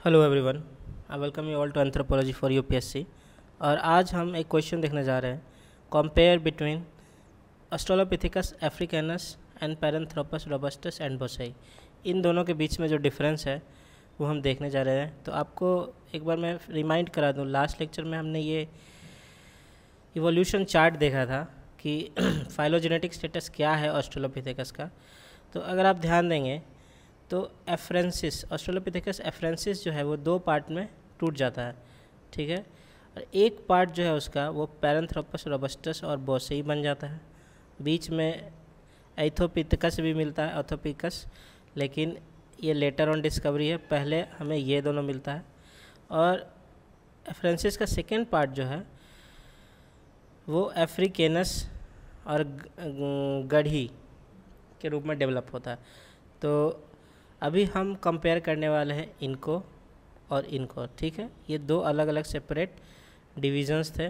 Hello everyone, I welcome you all to anthropology for UPSC. और आज हम एक क्वेश्चन देखने जा रहे हैं, compare between Australopithecus africanus and Paranthropus robustus and boisei. इन दोनों के बीच में जो डिफरेंस है वो हम देखने जा रहे हैं। तो आपको एक बार मैं रिमाइंड करा दूं, लास्ट लेक्चर में हमने ये इवोल्यूशन चार्ट देखा था कि फाइलोजेनेटिक स्टेटस क्या है ऑस्ट्रेलोपिथेकस का। तो अगर आप ध्यान देंगे तो एफ्रेंसिस, ऑस्ट्रेलोपिथेकस एफ्रेंसिस जो है वो दो पार्ट में टूट जाता है, ठीक है। और एक पार्ट जो है उसका वो पैरेंथ्रोपस रोबस्टस और बोसई बन जाता है। बीच में एथोपिथेकस भी मिलता है, ऑर्थोपिकस, लेकिन ये लेटर ऑन डिस्कवरी है, पहले हमें ये दोनों मिलता है। और एफ्रेंसिस का सेकेंड पार्ट जो है वो अफ्रीकेनस और गढ़ी के रूप में डेवलप होता है। तो अभी हम कंपेयर करने वाले हैं इनको और इनको, ठीक है। ये दो अलग अलग सेपरेट डिविजन्स थे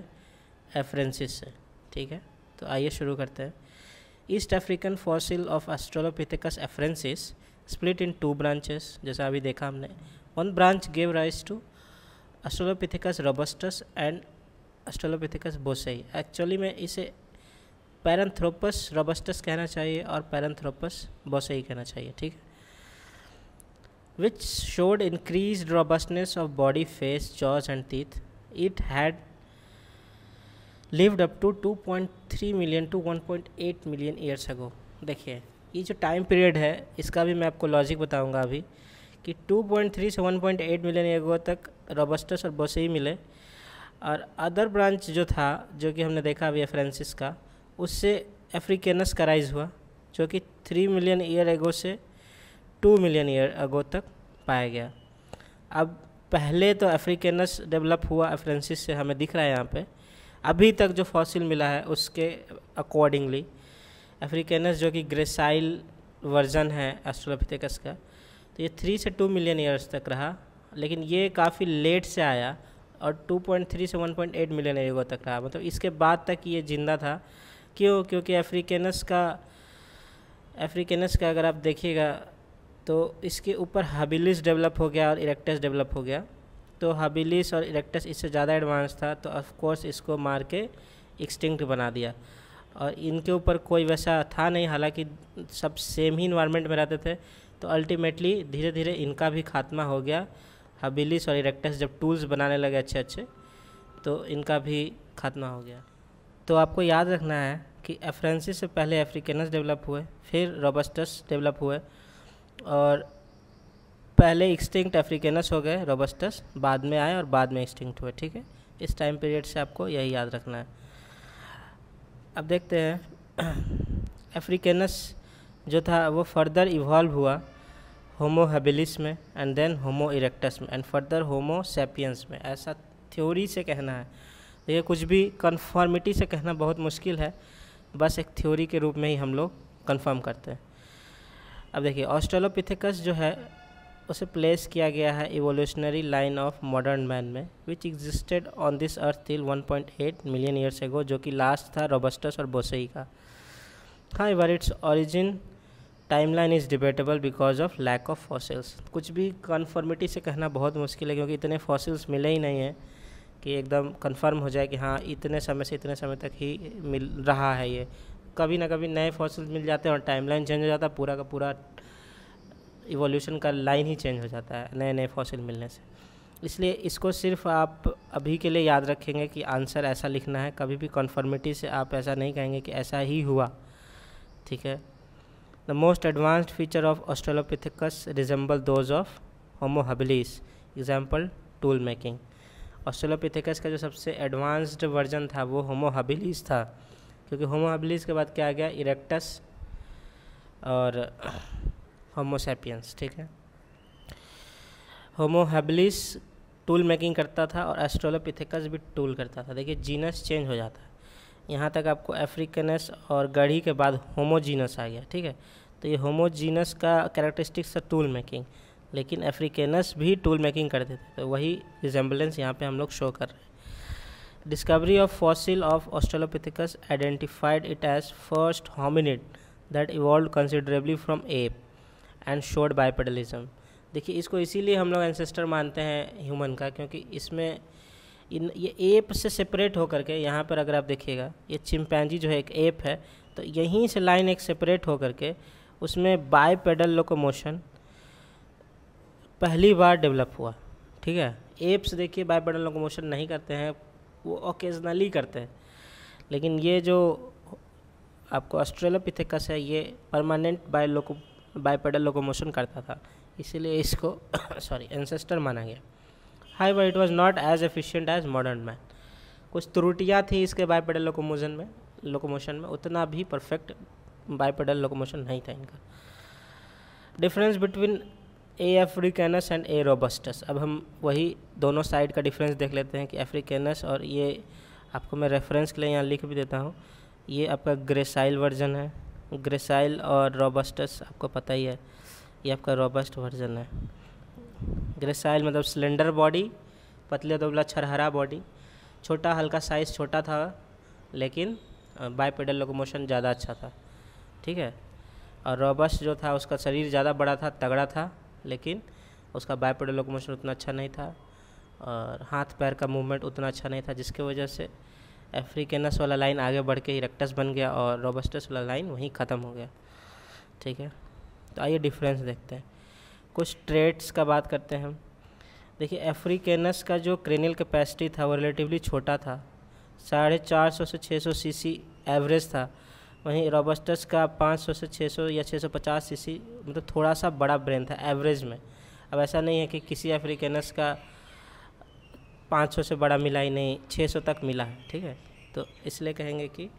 एफ्रेंसिस से, ठीक है। तो आइए शुरू करते हैं। East African fossil of Australopithecus afarensis split in two branches, जैसा अभी देखा हमने। One branch give rise to Australopithecus robustus and Australopithecus boisei. Actually में इसे पैरेंथ्रोपस रोबस्टस कहना चाहिए और पैरेंथ्रोपस बोसई कहना चाहिए, ठीक है। which showed increased robustness of body, face, jaws and teeth. It had lived up to 2.3 million to 1.8 million years ago. देखिए ये जो टाइम पीरियड है इसका भी मैं आपको लॉजिक बताऊंगा अभी कि 2.3 से 1.8 मिलियन ईयर अगो तक रोबस्टस और बोसई मिले। और अदर ब्रांच जो था, जो कि हमने देखा अभी फ्रांसिस का, उससे अफ्रीकेनस का राइज हुआ, जो कि 3 मिलियन ईयर अगो से 2 मिलियन ईयर अगो तक पाया गया। अब पहले तो अफ्रीकेनस डेवलप हुआ फ्रांसिस से, हमें दिख रहा है यहाँ पे। अभी तक जो फॉसिल मिला है उसके अकॉर्डिंगली अफ्रीकेनस, जो कि ग्रेसाइल वर्जन है ऑस्ट्रेलोपिथेकस का, तो ये 3 से 2 मिलियन ईयर्स तक रहा। लेकिन ये काफ़ी लेट से आया और 2.3 से 1.8 मिलियन ईयर तक रहा, मतलब इसके बाद तक ये जिंदा था। क्यों? क्योंकि अफ्रीकेनस का अगर आप देखिएगा तो इसके ऊपर हबिलिस डेवलप हो गया और इरेक्टस डेवलप हो गया। तो हबिलिस और इरेक्टस इससे ज़्यादा एडवांस था, तो ऑफ कोर्स इसको मार के एक्सटिंक्ट बना दिया। और इनके ऊपर कोई वैसा था नहीं, हालांकि सब सेम ही इन्वायरमेंट में रहते थे। तो अल्टीमेटली धीरे धीरे इनका भी खात्मा हो गया। हबिलिस और इरेक्टस जब टूल्स बनाने लगे अच्छे अच्छे, तो इनका भी खात्मा हो गया। तो आपको याद रखना है कि फ्रांसिस से पहले अफ्रीकेनस डेवलप हुए, फिर रोबस्टस डेवलप हुए, और पहले एक्सटिंक्ट अफ्रीकेनस हो गए, रोबस्टस बाद में आए और बाद में एक्सटिंक्ट हुए, ठीक है। इस टाइम पीरियड से आपको यही याद रखना है। अब देखते हैं अफ्रीकेनस जो था वो फर्दर इवॉल्व हुआ होमो हैबिलिस में, एंड देन होमो इरेक्टस में, एंड फर्दर होमो सैपियंस में। ऐसा थ्योरी से कहना है। देखिए कुछ भी कन्फर्मिटी से कहना बहुत मुश्किल है, बस एक थ्योरी के रूप में ही हम लोग कन्फर्म करते हैं। अब देखिए ऑस्ट्रेलोपिथेकस जो है उसे प्लेस किया गया है evolutionary line of modern man में, which existed on this earth till 1.8 million years ago, जो कि लास्ट था रोबस्टस और बोसई का। However its origin timeline is debatable because of lack of fossils. कुछ भी कन्फर्मिटी से कहना बहुत मुश्किल है, क्योंकि इतने फॉसिल्स मिले ही नहीं हैं कि एकदम कंफर्म हो जाए कि हाँ इतने समय से इतने समय तक ही मिल रहा है। ये कभी ना कभी नए फॉसिल्स मिल जाते हैं और टाइमलाइन चेंज हो जाता है, पूरा का पूरा इवोल्यूशन का लाइन ही चेंज हो जाता है नए नए फॉसिल मिलने से। इसलिए इसको सिर्फ आप अभी के लिए याद रखेंगे कि आंसर ऐसा लिखना है, कभी भी कन्फर्मिटी से आप ऐसा नहीं कहेंगे कि ऐसा ही हुआ, ठीक है। The most advanced feature of Australopithecus resemble those of Homo habilis, example tool making. Australopithecus का जो सबसे एडवांस्ड वर्जन था वो होमो हैबिलिस था, क्योंकि होमो हैबिलिस के बाद क्या आ गया, इरेक्टस और होमो सैपियंस, ठीक है। होमो हैबिलिस टूल मेकिंग करता था और ऑस्ट्रेलोपिथेकस भी टूल करता था। देखिए जीनस चेंज हो जाता है, यहाँ तक आपको अफ्रीकनस और गढ़ी के बाद होमोजीनस आ गया, ठीक है। तो ये होमोजीनस का कैरेक्टरिस्टिक्स है टूल मेकिंग, लेकिन अफ्रीकेनस भी टूल मेकिंग करते थे, तो वही रिजेंबलेंस यहाँ पे हम लोग शो कर रहे हैं। Discovery of fossil of Australopithecus identified it as first hominid that evolved considerably from ape and showed bipedalism. देखिए इसको इसीलिए हम लोग एंसेस्टर मानते हैं ह्यूमन का, क्योंकि इसमें ये एप से सेपरेट होकर के, यहाँ पर अगर आप देखिएगा ये चिंपैंजी जो है एक एप है, तो यहीं से लाइन एक सेपरेट होकर के उसमें बाइपेडल लोकोमोशन पहली बार डेवलप हुआ। ठीक है, एप्स देखिए बाइपेडल लोकोमोशन नहीं करते हैं, वो ओकेजनली करते हैं, लेकिन ये जो आपको ऑस्ट्रेलोपिथेकस है ये परमानेंट बाइपेडल लोकोमोशन करता था, इसीलिए इसको सॉरी एंसेस्टर माना गया। However it was not as efficient as modern man, कुछ त्रुटियां थी इसके बाइपेडल लोकोमोशन में, उतना भी परफेक्ट बाइपेडल लोकोमोशन नहीं था इनका। Difference between A africanus and A robustus, अब हम वही दोनों साइड का डिफरेंस देख लेते हैं कि अफ्रीकैनस, और ये आपको मैं रेफरेंस के लिए यहाँ लिख भी देता हूँ, ये आपका ग्रेसाइल वर्जन है, ग्रेसाइल, और रोबस्टस आपको पता ही है ये आपका रोबस्ट वर्जन है। ग्रेसाइल मतलब स्लेंडर बॉडी, पतले दुबला छरहरा बॉडी, छोटा हल्का साइज़ छोटा था, लेकिन बाइपेडल लोकोमोशन ज़्यादा अच्छा था। ठीक है, और रोबस्ट जो था उसका शरीर ज़्यादा बड़ा था, तगड़ा था, लेकिन उसका बाइपेडल लोकोमोशन उतना अच्छा नहीं था, और हाथ पैर का मूवमेंट उतना अच्छा नहीं था, जिसके वजह से अफ्रीकैनस वाला लाइन आगे बढ़ के इरेक्टस बन गया और रोबस्टस वाला लाइन वहीं ख़त्म हो गया। ठीक है, तो आइए डिफरेंस देखते हैं, कुछ ट्रेट्स का बात करते हैं हम। देखिए अफ्रीकैनस का जो क्रेनियल कैपेसिटी था वो रिलेटिवली छोटा था, 450 से 600 सीसी एवरेज था, वहीं रोबस्टस का 500 से 600 या 650 सीसी, मतलब थोड़ा सा बड़ा ब्रेन था एवरेज में। अब ऐसा नहीं है कि किसी अफ्रीकैनस का 500 से बड़ा मिला ही नहीं, 600 तक मिला है। ठीक है, तो इसलिए कहेंगे कि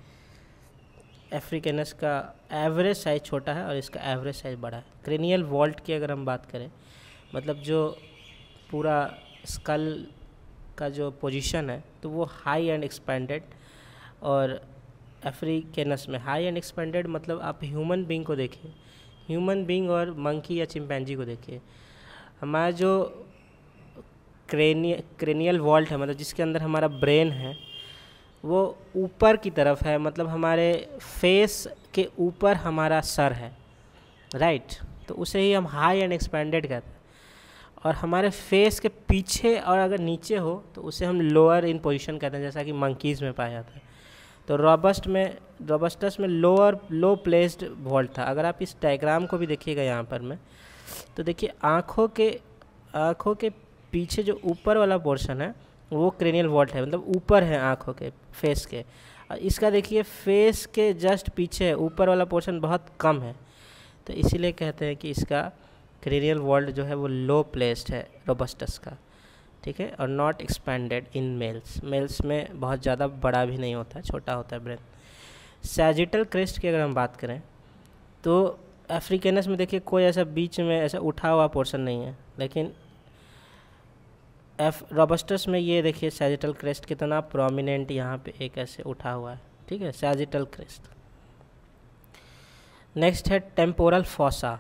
अफ्रीकैनस का एवरेज साइज़ छोटा है और इसका एवरेज साइज़ बड़ा है। क्रेनियल वॉल्ट की अगर हम बात करें, मतलब जो पूरा स्कल का जो पोजीशन है तो वो हाई एंड एक्सपेंडेड, और अफ्रीकैनस में हाई एंड एक्सपेंडेड मतलब आप ह्यूमन बीइंग को देखिए, ह्यूमन बीइंग और मंकी या चिंपैंजी को देखिए, हमारा जो क्रेनियल वॉल्ट है, मतलब जिसके अंदर हमारा ब्रेन है, वो ऊपर की तरफ है, मतलब हमारे फेस के ऊपर हमारा सर है, राइट, तो उसे ही हम हाई एंड एक्सपेंडेड कहते हैं। और हमारे फेस के पीछे और अगर नीचे हो तो उसे हम लोअर इन पोजीशन कहते हैं, जैसा कि मंकीज़ में पाया जाता है। तो रोबस्टस में लो प्लेस्ड वॉल्ट था। अगर आप इस डायग्राम को भी देखिएगा यहाँ पर में, तो देखिए आँखों के पीछे जो ऊपर वाला पोर्शन है वो क्रेनियल वॉल्ट है, मतलब ऊपर है आँखों के, फेस के। और इसका देखिए फेस के जस्ट पीछे ऊपर वाला पोर्शन बहुत कम है, तो इसीलिए कहते हैं कि इसका क्रेनियल वॉल्ट जो है वो लो प्लेस्ड है रोबस्टस का। ठीक है, और नॉट एक्सपेंडेड इन मेल्स में बहुत ज़्यादा बड़ा भी नहीं होता है, छोटा होता है ब्रेन। सैजिटल क्रेस्ट की अगर हम बात करें तो अफ्रीकैनस में देखिए कोई ऐसा बीच में ऐसा उठा हुआ पोर्शन नहीं है, लेकिन रोबस्टस में ये देखिए सैजिटल क्रेस्ट कितना प्रोमिनेंट यहाँ पे एक ऐसे उठा हुआ है। ठीक है, सैजिटल क्रेस्ट। नेक्स्ट है टेम्पोरल फोसा।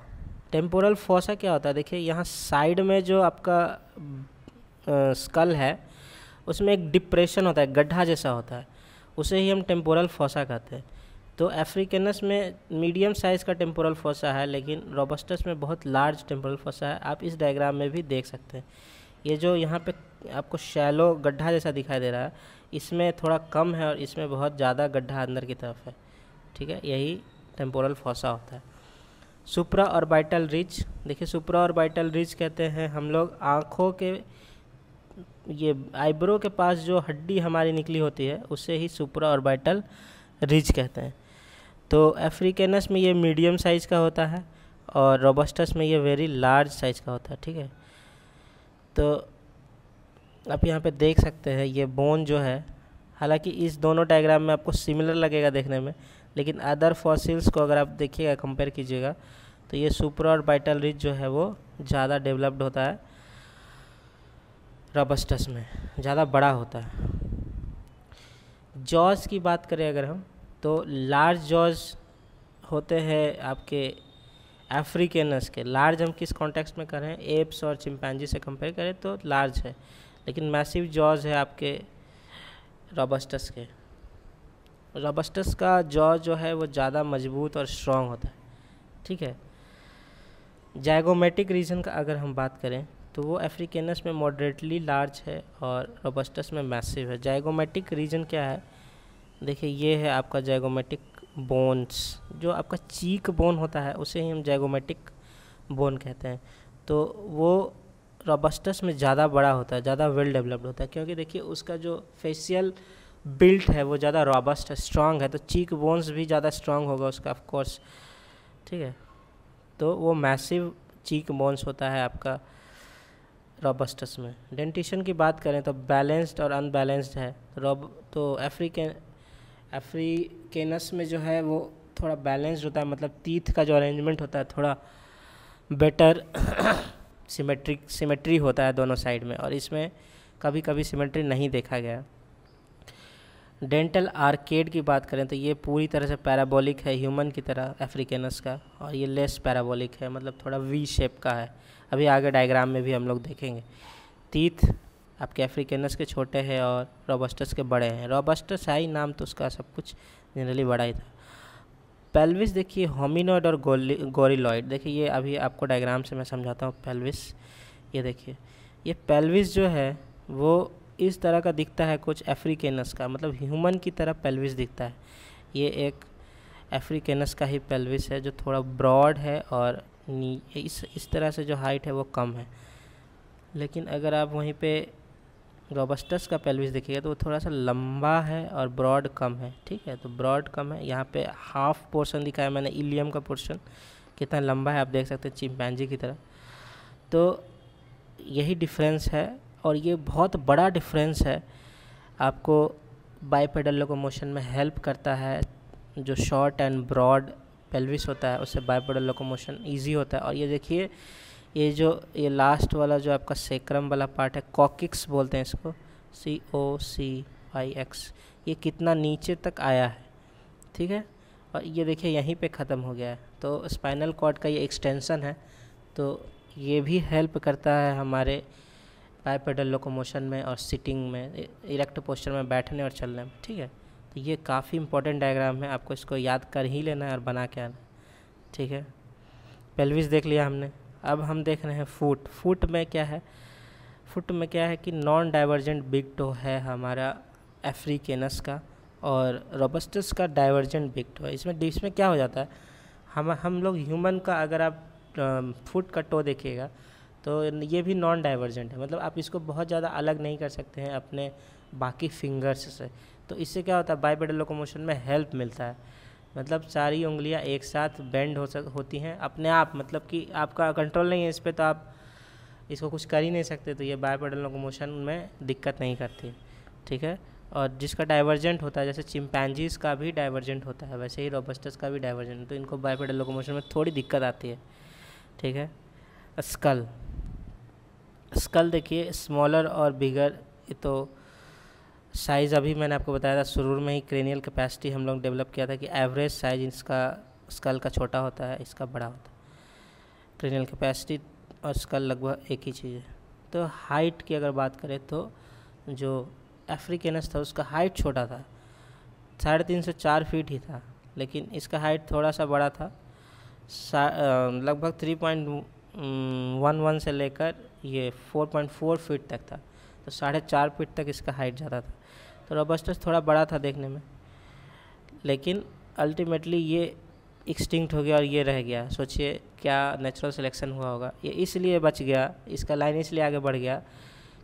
टेम्पोरल फोसा क्या होता है, देखिए यहाँ साइड में जो आपका स्कल है उसमें एक डिप्रेशन होता है, गड्ढा जैसा होता है, उसे ही हम टेम्पोरल फोसा कहते हैं। तो अफ्रीकैनस में मीडियम साइज़ का टेम्पोरल फोसा है, लेकिन रोबस्टस में बहुत लार्ज टेम्पोरल फोसा है। आप इस डायग्राम में भी देख सकते हैं, ये जो यहाँ पे आपको शैलो गड्ढा जैसा दिखाई दे रहा है, इसमें थोड़ा कम है और इसमें बहुत ज़्यादा गड्ढा अंदर की तरफ है। ठीक है, यही टेम्पोरल फोसा होता है। सुप्रा ऑर्बिटल रिज, देखिए सुप्रा ऑर्बिटल रिज कहते हैं हम लोग आँखों के ये आईब्रो के पास जो हड्डी हमारी निकली होती है उसे ही सुप्रा ऑर्बिटल रिज कहते हैं। तो अफ्रीकैनस में ये मीडियम साइज़ का होता है और रोबस्टस में ये वेरी लार्ज साइज़ का होता है। ठीक है, तो आप यहाँ पे देख सकते हैं ये बोन जो है, हालांकि इस दोनों डायग्राम में आपको सिमिलर लगेगा देखने में, लेकिन अदर फॉसिल्स को अगर आप देखिएगा कंपेयर कीजिएगा तो ये सुप्रा ऑर्बिटल रिज जो है वो ज़्यादा डेवलप्ड होता है, रोबस्टस में ज़्यादा बड़ा होता है। जॉज की बात करें अगर हम, तो लार्ज जॉज होते हैं आपके अफ्रीकैनस के। लार्ज हम किस कॉन्टेक्स्ट में करें, एप्स और चिंपैंजी से कंपेयर करें तो लार्ज है, लेकिन मैसिव जॉज है आपके रोबस्टस के। रोबस्टस का जॉ जो है वो ज़्यादा मजबूत और स्ट्रॉन्ग होता है। ठीक है, जायगोमेटिक रीजन का अगर हम बात करें तो वो अफ्रीकेनस में मॉडरेटली लार्ज है और रोबस्टस में मैसिव है। जायगोमेटिक रीजन क्या है, देखिए ये है आपका जायगोमेटिक बोन्स, जो आपका चीक बोन होता है उसे ही हम जायगोमेटिक बोन कहते हैं। तो वो रोबस्टस में ज़्यादा बड़ा होता है, ज़्यादा वेल डेवलप्ड होता है, क्योंकि देखिए उसका जो फेशियल बिल्ट है वो ज़्यादा रॉबस्ट है, स्ट्रांग है, तो चीक बोन्स भी ज़्यादा स्ट्रांग होगा उसका ऑफ कोर्स, ठीक है। तो वो मैसिव चीक बोन्स होता है आपका रोबस्टस में। डेंटिशन की बात करें तो बैलेंस्ड और अनबैलेंस्ड है। तो अफ्रीकेनस में जो है वो थोड़ा बैलेंस्ड होता है, मतलब टीथ का जो अरेंजमेंट होता है थोड़ा बेटर सिमेट्री होता है दोनों साइड में, और इसमें कभी कभी सिमेट्री नहीं देखा गया। डेंटल आर्केड की बात करें तो ये पूरी तरह से पैराबोलिक है ह्यूमन की तरह अफ्रीकेनस का, और ये लेस पैराबोलिक है, मतलब थोड़ा वी शेप का है। अभी आगे डायग्राम में भी हम लोग देखेंगे। टीथ आपके अफ्रीकेनस के छोटे हैं और रोबस्टस के बड़े हैं। रोबस्टस है ही नाम तो उसका, सब कुछ जनरली बड़ा ही था। पेल्विस देखिए होमिनोइड और गोरिलॉइड, देखिए ये अभी आपको डायग्राम से मैं समझाता हूँ। पेल्विस ये देखिए, ये पेल्विस जो है वो इस तरह का दिखता है कुछ अफ्रीकेनस का, मतलब ह्यूमन की तरह पेल्विस दिखता है। ये एक अफ्रीकेनस का ही पेल्विस है जो थोड़ा ब्रॉड है और इस तरह से जो हाइट है वो कम है। लेकिन अगर आप वहीं पे रोबस्टस का पेल्विस देखिएगा तो वो थोड़ा सा लंबा है और ब्रॉड कम है, ठीक है। तो ब्रॉड कम है, यहाँ पे हाफ पोर्शन दिखाया मैंने इलियम का पोर्शन, कितना लंबा है आप देख सकते हैं चिंपैंजी की तरह। तो यही डिफरेंस है, और ये बहुत बड़ा डिफरेंस है, आपको बाइपेडल लोकोमोशन में हेल्प करता है। जो शॉर्ट एंड ब्रॉड पेल्विस होता है उससे बाइपेडल लोकोमोशन ईजी होता है। और ये देखिए ये लास्ट वाला जो आपका सेक्रम वाला पार्ट है, कॉकिक्स बोलते हैं इसको, COCIX, ये कितना नीचे तक आया है, ठीक है। और ये देखिए यहीं पे ख़त्म हो गया है। तो स्पाइनल कॉर्ड का ये एक्सटेंशन है, तो ये भी हेल्प करता है हमारे बाइपेडल लोकोमोशन में और सिटिंग में, इरेक्ट पोस्चर में बैठने और चलने में, ठीक है। तो ये काफ़ी इंपॉर्टेंट डायग्राम है, आपको इसको याद कर ही लेना है और बना के आना, ठीक है। पेल्विस देख लिया हमने, अब हम देख रहे हैं फुट। फुट में क्या है कि नॉन डाइवर्जेंट बिग टो है हमारा अफ्रीकेनस का, और रोबस्टस का डाइवर्जेंट बिग टो है। इसमें क्या हो जाता है, हम लोग ह्यूमन का अगर आप फुट का टो देखिएगा तो ये भी नॉन डाइवर्जेंट है, मतलब आप इसको बहुत ज़्यादा अलग नहीं कर सकते हैं अपने बाकी फिंगर्स से। तो इससे क्या होता है, बाइपेडल लोकोमोशन में हेल्प मिलता है, मतलब सारी उंगलियां एक साथ बेंड होती हैं अपने आप, मतलब कि आपका कंट्रोल नहीं है इस पर, तो आप इसको कुछ कर ही नहीं सकते। तो ये बाइपेडल लोकोमोशन में दिक्कत नहीं करती, ठीक है। और जिसका डाइवर्जेंट होता है, जैसे चिंपैंजीज़ का भी डाइवर्जेंट होता है, वैसे ही रोबस्टस का भी डाइवर्जेंट, तो इनको बाइपेडल लोकोमोशन में थोड़ी दिक्कत आती है, ठीक है। स्कल देखिए स्मॉलर और बिगर, तो साइज़ अभी मैंने आपको बताया था शुरू में ही, क्रेनियल कैपेसिटी हम लोग डेवलप किया था कि एवरेज साइज इसका स्कल का छोटा होता है, इसका बड़ा होता है। क्रेनियल कैपेसिटी और स्कल लगभग एक ही चीज़ है। तो हाइट की अगर बात करें तो जो अफ्रीकेनस था उसका हाइट छोटा था, 3.5 से 4 फीट ही था, लेकिन इसका हाइट थोड़ा सा बड़ा था, लगभग 3.11 से लेकर ये 4.4 फीट तक था, तो 4.5 फीट तक इसका हाइट ज़्यादा था। तो रोबस्टस थोड़ा बड़ा था देखने में, लेकिन अल्टीमेटली ये एक्सटिंक्ट हो गया और ये रह गया। सोचिए क्या नेचुरल सिलेक्शन हुआ होगा। ये इसलिए बच गया, इसका लाइन इसलिए आगे बढ़ गया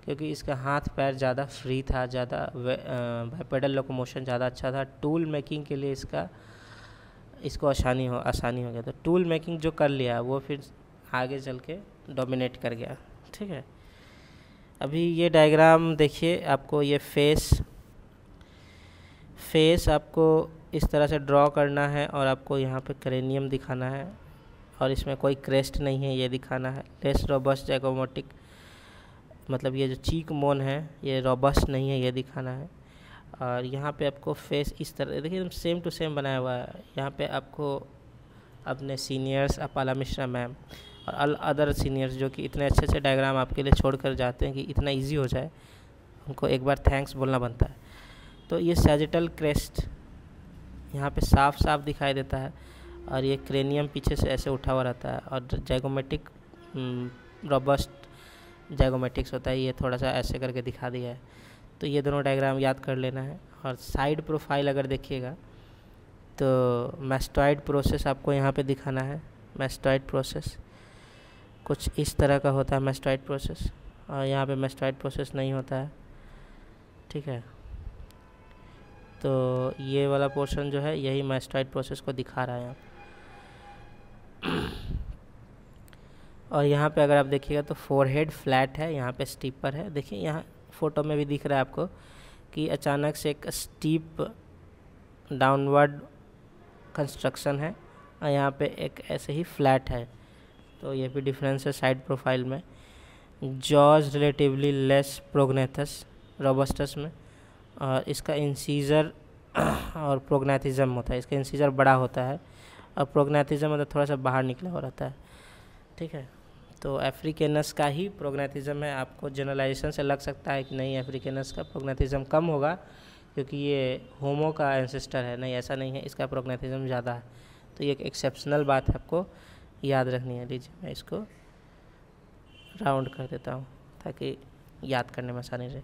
क्योंकि इसका हाथ पैर ज़्यादा फ्री था, ज़्यादा बाइपेडल लोकोमोशन ज़्यादा अच्छा था। टूल मेकिंग के लिए इसको आसानी हो गया। तो टूल मेकिंग जो कर लिया वो फिर आगे चल के डोमिनेट कर गया, ठीक है। अभी ये डायग्राम देखिए, आपको ये फेस आपको इस तरह से ड्रॉ करना है और आपको यहाँ पे क्रेनियम दिखाना है, और इसमें कोई क्रेस्ट नहीं है ये दिखाना है। लेस रोबस्ट जाइगोमेटिक, मतलब ये जो चीक बोन है ये रोबस्ट नहीं है ये दिखाना है। और यहाँ पे आपको फेस इस तरह देखिए एकदम सेम टू सेम बनाया हुआ है। यहाँ पे आपको अपने सीनियर्स अपाला मिश्रा मैम और अदर सीनियर्स जो कि इतने अच्छे डायग्राम आपके लिए छोड़ कर जाते हैं कि इतना इजी हो जाए, उनको एक बार थैंक्स बोलना बनता है। तो ये सैजिटल क्रेस्ट यहाँ पे साफ दिखाई देता है, और ये क्रेनियम पीछे से ऐसे उठा हुआ रहता है, और जाइगोमेटिक रोबस्ट जाइगोमेटिक्स होता है, ये थोड़ा सा ऐसे करके दिखा दिया है। तो ये दोनों डायग्राम याद कर लेना है। और साइड प्रोफाइल अगर देखिएगा तो मैस्टॉइड प्रोसेस आपको यहाँ पे दिखाना है। मैस्टॉइड प्रोसेस कुछ इस तरह का होता है मैस्टॉइड प्रोसेस, और यहाँ पे मैस्टॉइड प्रोसेस नहीं होता है, ठीक है। तो ये वाला पोर्शन जो है यही मैस्टॉइड प्रोसेस को दिखा रहा है यहाँ। और यहाँ पे अगर आप देखिएगा तो फोरहेड फ्लैट है, यहाँ पे स्टीपर है। देखिए यहाँ फ़ोटो में भी दिख रहा है आपको कि अचानक से एक स्टीप डाउनवर्ड कंस्ट्रक्शन है, और यहाँ पे एक ऐसे ही फ्लैट है। तो ये भी डिफरेंस है साइड प्रोफाइल में। जॉज रिलेटिवली लेस प्रोग्नेथस रोबस्टस में, और इसका इंसीजर और प्रोग्नेथिज्म होता है। इसका इंसीजर बड़ा होता है और प्रोग्नेथिज्म मतलब थोड़ा सा बाहर निकला हुआ रहता है, ठीक है। तो अफ्रीकेनस का ही प्रोग्नेथिज्म है। आपको जनरलाइजेशन से लग सकता है कि नहीं अफ्रीकेनस का प्रोग्नेथिज्म कम होगा क्योंकि ये होमो का एंसेस्टर है। नहीं, ऐसा नहीं है, इसका प्रोग्नेथिज्म ज़्यादा है। तो ये एक एक्सेप्शनल बात है, आपको याद रखनी है। लीजिए मैं इसको राउंड कर देता हूँ ताकि याद करने में आसानी रहे।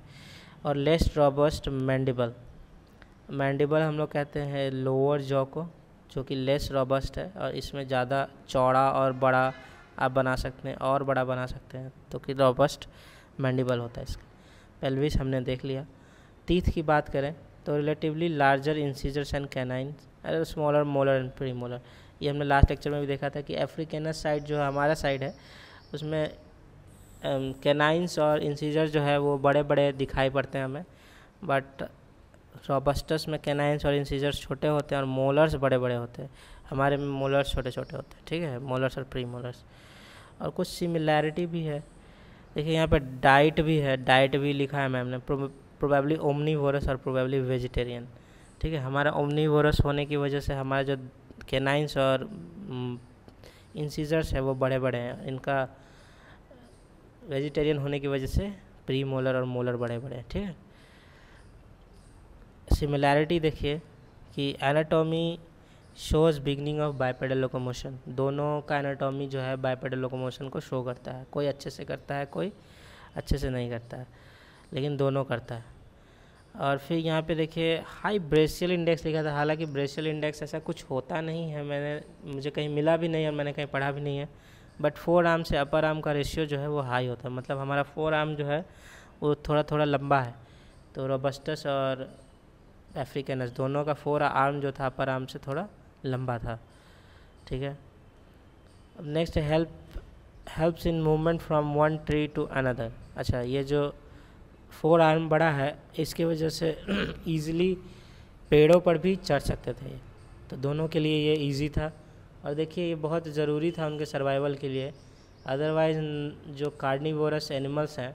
और लेस रॉबस्ट मैंडिबल, मैंडिबल हम लोग कहते हैं लोअर जॉ को, जो कि लेस रॉबस्ट है, और इसमें ज़्यादा चौड़ा और बड़ा आप बना सकते हैं, और बड़ा बना सकते हैं, तो कि रॉबस्ट मैंडिबल होता है इसका। पेल्विस हमने देख लिया। टीथ की बात करें तो relatively larger incisors and canines और स्मॉलर मोलर एंड प्रीमोलर। ये हमने लास्ट लेक्चर में भी देखा था कि अफ्रीकेनस साइड जो हमारा साइड है उसमें कैनाइन्स और इंसीजर जो है वो बड़े बड़े दिखाई पड़ते हैं हमें, बट रोबस्टस में कैनाइन्स और इंसीजर्स छोटे होते हैं और मोलर्स बड़े बड़े होते हैं। हमारे में मोलर्स छोटे छोटे होते हैं, ठीक है, मोलर्स और प्री मोलर्स। और कुछ सिमिलैरिटी भी है। देखिए यहाँ पे डाइट भी है, डाइट भी लिखा है मैम ने, प्रोबेबली ओमनीवोरस और प्रोबेबली वेजिटेरियन, ठीक है। हमारा ओमनीवोरस होने की वजह से हमारा जो कैनाइन्स और इंसीजर्स है वो बड़े बड़े हैं, इनका वेजिटेरियन होने की वजह से प्री मोलर और मोलर बड़े बड़े हैं, ठीक है। सिमिलैरिटी देखिए कि anatomy shows beginning of bipedal locomotion, दोनों का एनाटॉमी जो है बाइपेडल लोकोमोशन को शो करता है। कोई अच्छे से करता है, कोई अच्छे से नहीं करता है, लेकिन दोनों करता है। और फिर यहाँ पे देखिए हाई ब्रेशियल इंडेक्स लिखा था, हालांकि ब्रेशियल इंडेक्स ऐसा कुछ होता नहीं है, मुझे कहीं मिला भी नहीं और मैंने कहीं पढ़ा भी नहीं है। बट फोर आर्म से अपर आर्म का रेशियो जो है वो हाई होता है, मतलब हमारा फोर आर्म जो है वो थोड़ा थोड़ा लंबा है। तो रोबस्टस और अफ्रीकेनस दोनों का फोर आर्म जो था अपर आर्म से थोड़ा लंबा था, ठीक है। अब next helps in movement from one tree to another. अच्छा, ये जो फोर आर्म बड़ा है इसकी वजह से ईज़िली पेड़ों पर भी चढ़ सकते थे, तो दोनों के लिए ये इजी था। और देखिए ये बहुत ज़रूरी था उनके सर्वाइवल के लिए, अदरवाइज़ जो कार्निवोरस एनिमल्स हैं,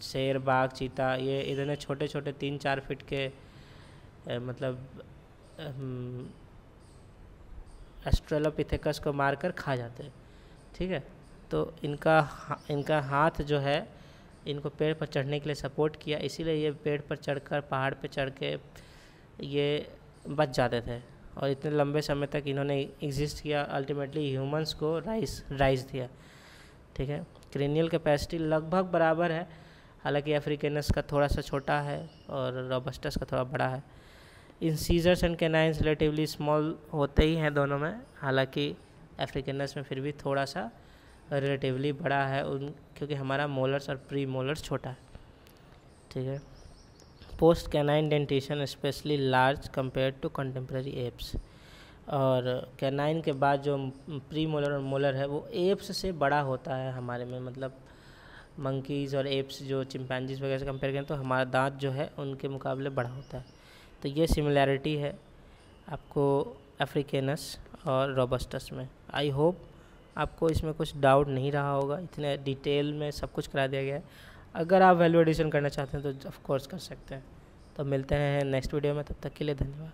शेर, बाघ, चीता, ये इतने छोटे छोटे 3-4 फीट के मतलब एस्ट्रेलोपिथेकस को मारकर खा जाते हैं, ठीक है। तो इनका हाथ जो है इनको पेड़ पर चढ़ने के लिए सपोर्ट किया, इसीलिए ये पेड़ पर चढ़कर, पहाड़ पर चढ़ के ये बच जाते थे और इतने लंबे समय तक इन्होंने एग्जिस्ट किया, अल्टीमेटली ह्यूमंस को राइज दिया, ठीक है। क्रेनियल कैपेसिटी लगभग बराबर है, हालांकि अफ्रीकेनस का थोड़ा सा छोटा है और रोबस्टस का थोड़ा बड़ा है। Incisors and canines relatively small होते ही हैं दोनों में, हालांकि अफ्रीकेनस में फिर भी थोड़ा सा रिलेटिवली बड़ा है क्योंकि हमारा मोलर्स और प्री मोलर्स छोटा है, ठीक है। Post canine dentition specially large compare to contemporary apes, और कैनाइन के बाद जो प्री मोलर और मोलर है वो एप्स से बड़ा होता है हमारे में, मतलब मंकीज़ और एप्स जो चिंपैंजीज वगैरह से कंपेयर करें तो हमारा दांत जो है उनके मुकाबले बड़ा होता है। तो ये सिमिलैरिटी है आपको अफ्रीकेनस और रोबस्टस में। आई होप आपको इसमें कुछ डाउट नहीं रहा होगा, इतने डिटेल में सब कुछ करा दिया गया है। अगर आप वैल्यू एडिशन करना चाहते हैं तो ऑफ कोर्स कर सकते हैं। तो मिलते हैं नेक्स्ट वीडियो में, तब तक के लिए धन्यवाद।